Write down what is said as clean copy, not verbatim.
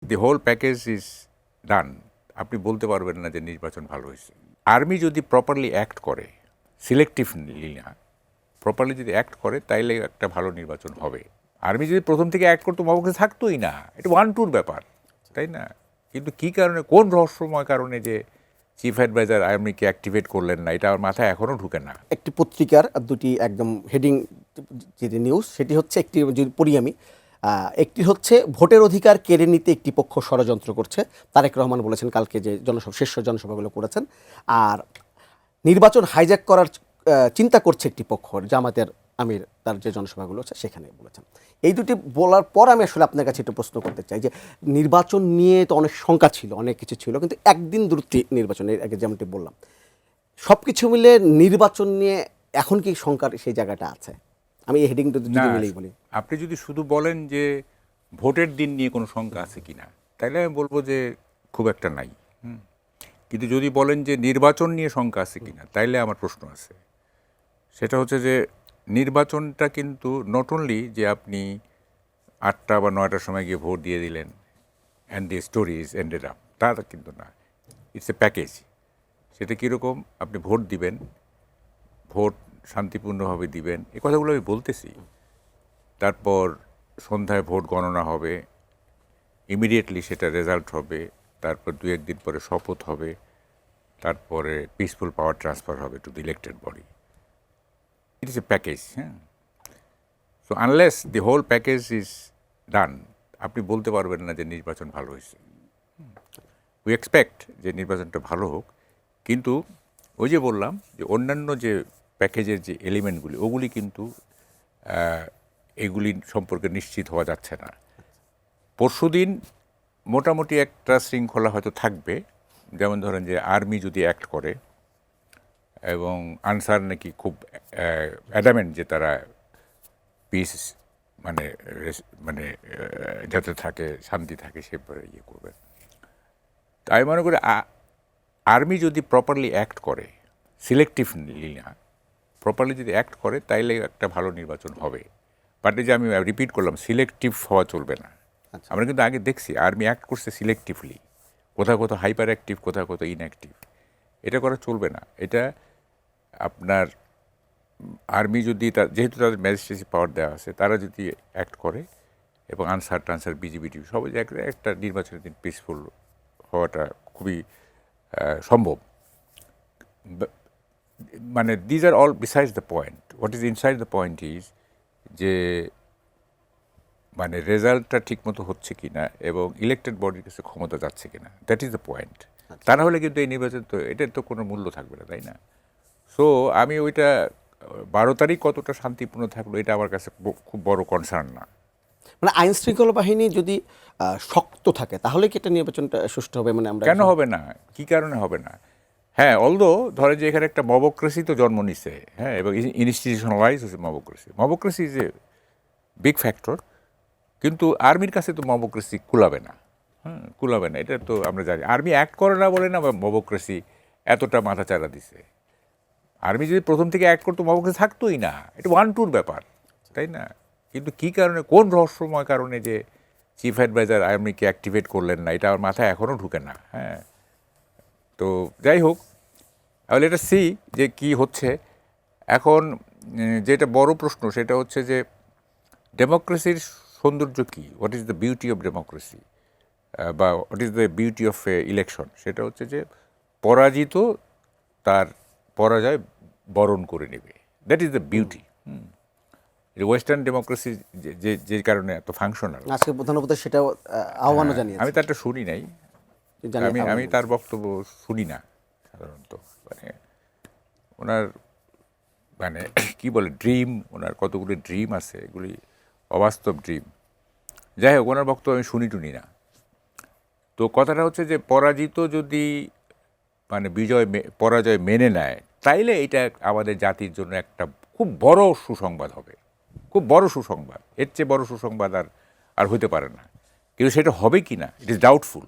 The whole package is done, আপনি বলতে পারবেন না যে নির্বাচন ভালো হয়েছে। আর্মি যদি প্রপারলি অ্যাক্ট করে, সিলেক্টিভলি না, প্রপারলি যদি অ্যাক্ট করে, তাইলে একটা ভালো নির্বাচন হবে। আর্মি যদি প্রথম থেকে অ্যাক্ট করতো, মহাপক্ষে থাকতোই না। এটা ওয়ান টুর ব্যাপার, তাই না? কিন্তু কী কারণে, কোন রহস্যময় কারণে যে চিফ অ্যাডভাইজার আর্মিকে অ্যাক্টিভেট করলেন না, এটা আমার মাথায় এখনও ঢুকে না। একটি পত্রিকার দুটি একদম হেডিং যেটি নিউজ, সেটি হচ্ছে, একটি যদি পড়ি আমি, একটি হচ্ছে ভোটের অধিকার কেড়ে নিতে একটি পক্ষ ষড়যন্ত্র করছে, তারেক রহমান বলেছেন কালকে যে শীর্ষ জনসভাগুলো করেছেন। আর নির্বাচন হাইজ্যাক করার চিন্তা করছে একটি পক্ষ, জামাতের আমির তার যে জনসভাগুলো আছে সেখানে বলেছেন। এই দুটি বলার পর আমি আসলে আপনার কাছে একটু প্রশ্ন করতে চাই যে নির্বাচন নিয়ে তো অনেক শঙ্কা ছিল, অনেক কিছু ছিল, কিন্তু একদিন দূরত্বে নির্বাচনের আগে যেমনটি বললাম, সব কিছু মিলে নির্বাচন নিয়ে এখন কি শঙ্কার সেই জায়গাটা আছে? আমি এই হেডিং যদি মিলেই বলি, আপনি যদি শুধু বলেন যে ভোটের দিন নিয়ে কোনো শঙ্কা আছে কিনা, তাহলে আমি বলবো যে খুব একটা নাই। কিন্তু যদি বলেন যে নির্বাচন নিয়ে শঙ্কা আছে কিনা, তাইলে আমার প্রশ্ন আছে। সেটা হচ্ছে যে নির্বাচনটা কিন্তু নট অনলি যে আপনি 8টা বা 9টার সময় গিয়ে ভোট দিয়ে দিলেন and the story is ended up, তা কিন্তু না। It's a package. সেটা কীরকম, আপনি ভোট দিবেন, ভোট শান্তিপূর্ণভাবে দিবেন, এই কথাগুলো আমি বলতেছি। তারপর সন্ধ্যায় ভোট গণনা হবে, ইমিডিয়েটলি সেটা রেজাল্ট হবে, তারপর 2-1 দিন পরে শপথ হবে, তারপরে পিসফুল পাওয়ার ট্রান্সফার হবে to the elected body. It is a package. হ্যাঁ, so unless the whole package is done, আপনি বলতে পারবেন না যে নির্বাচন ভালো হয়েছে। উই এক্সপেক্ট যে নির্বাচনটা ভালো হোক, কিন্তু ওই যে বললাম যে অন্যান্য যে প্যাকেজের যে এলিমেন্টগুলি, ওগুলি কিন্তু এগুলি সম্পর্কে নিশ্চিত হওয়া যাচ্ছে না। পরশুদিন মোটামুটি একটা শৃঙ্খলা হয়তো থাকবে, যেমন ধরেন যে আর্মি যদি অ্যাক্ট করে, এবং আনসার নাকি খুব অ্যাডামেন্ট যে তারা পিস মানে মানে যাতে থাকে, শান্তি থাকে, সেভাবে ইয়ে করবে। তাই মনে করি আর্মি যদি প্রপারলি অ্যাক্ট করে, সিলেক্টিভলি না, প্রপারলি যদি অ্যাক্ট করে, তাইলে একটা ভালো নির্বাচন হবে। বাট এই যে আমি রিপিট করলাম, সিলেক্টিভ হওয়া চলবে না। আমরা কিন্তু আগে দেখছি আর্মি অ্যাক্ট করছে সিলেক্টিভলি, কোথাও কোথাও হাইপার অ্যাক্টিভ, কোথাও কোথাও ইনঅ্যাক্টিভ। এটা করা চলবে না। এটা আপনার আর্মি যদি যেহেতু তাদের ম্যাজিস্ট্রেসি পাওয়ার দেওয়া আছে, তারা যদি অ্যাক্ট করে এবং আনসার টানসার বিজিবিটি সবাই জায়গায় একটা নির্বাচনের দিন পিসফুল হওয়াটা খুবই সম্ভব। মানে these are all besides the point. What is inside the point is যে মানে রেজাল্টটা ঠিকমতো হচ্ছে কি না এবং ইলেক্টেড বডির কাছে ক্ষমতা যাচ্ছে কিনা, দ্যাট ইজ দ্য পয়েন্ট। তা না হলে কিন্তু এই নির্বাচন তো, এটার তো কোনো মূল্য থাকবে না, তাই না? সো আমি ওইটা 12 তারিখ কতটা শান্তিপূর্ণ থাকলো, এটা আমার কাছে খুব বড় কনসার্ন না। মানে আইন শৃঙ্খলা বাহিনী যদি শক্ত থাকে, তাহলে কি এটা নির্বাচনটা সুষ্ঠু হবে? মানে আমরা কেন হবে না, কী কারণে হবে না? হ্যাঁ, অলদো ধরে যে এখানে একটা মবক্রেসি তো জন্ম নিচ্ছে, হ্যাঁ, এবং ইনস্টিটিউশনালাইজ হচ্ছে mobocracy. Mobocracy is a big factor, কিন্তু আর্মির কাছে তো মবক্রেসি কুলাবে না। কুলাবে না, এটা তো আমরা জানি। আর্মি অ্যাক্ট করে না বলে না মবক্রেসি এতটা মাথাচাড়া দিছে। আর্মি যদি প্রথম থেকে অ্যাক্ট করতো, মবক্রেসি থাকতোই না। এটা ওয়ান টুর ব্যাপার, তাই না? কিন্তু কী কারণে, কোন রহস্যময় কারণে যে চিফ অ্যাডভাইজার আর্মিকে অ্যাক্টিভেট করলেন না, এটা আমার মাথায় এখনও ঢুকে না। হ্যাঁ, তো যাই হোক, তাহলে এটা সি যে কি হচ্ছে এখন। যেটা বড় প্রশ্ন সেটা হচ্ছে যে ডেমোক্রেসির সৌন্দর্য কী, what is the beauty of democracy, বা what is the beauty of election. সেটা হচ্ছে যে পরাজিত তার পরাজয় বরণ করে নেবে, that is the beauty. Western democracy যে কারণে এত ফাংশনাল, আজকে প্রধানমন্ত্রী সেটা আহ্বানও জানিয়েছে। আমি তারটা শুনি নাই, আমি তার বক্তব্য শুনি না সাধারণত। মানে ওনার মানে কি বলে ড্রিম, ওনার কতগুলি ড্রিম আছে, এগুলি অবাস্তব ড্রিম। যাই হোক, ওনার বক্তব্য আমি শুনি টুনি না। তো কথাটা হচ্ছে যে পরাজিত যদি মানে পরাজয় মেনে নেয়, তাইলে এটা আমাদের জাতির জন্য একটা খুব বড় সুসংবাদ হবে, খুব বড় সুসংবাদ। এর চেয়ে বড় সুসংবাদ আর হতে পারে না। কিন্তু সেটা হবে কি না, ইট ইজ ডাউটফুল।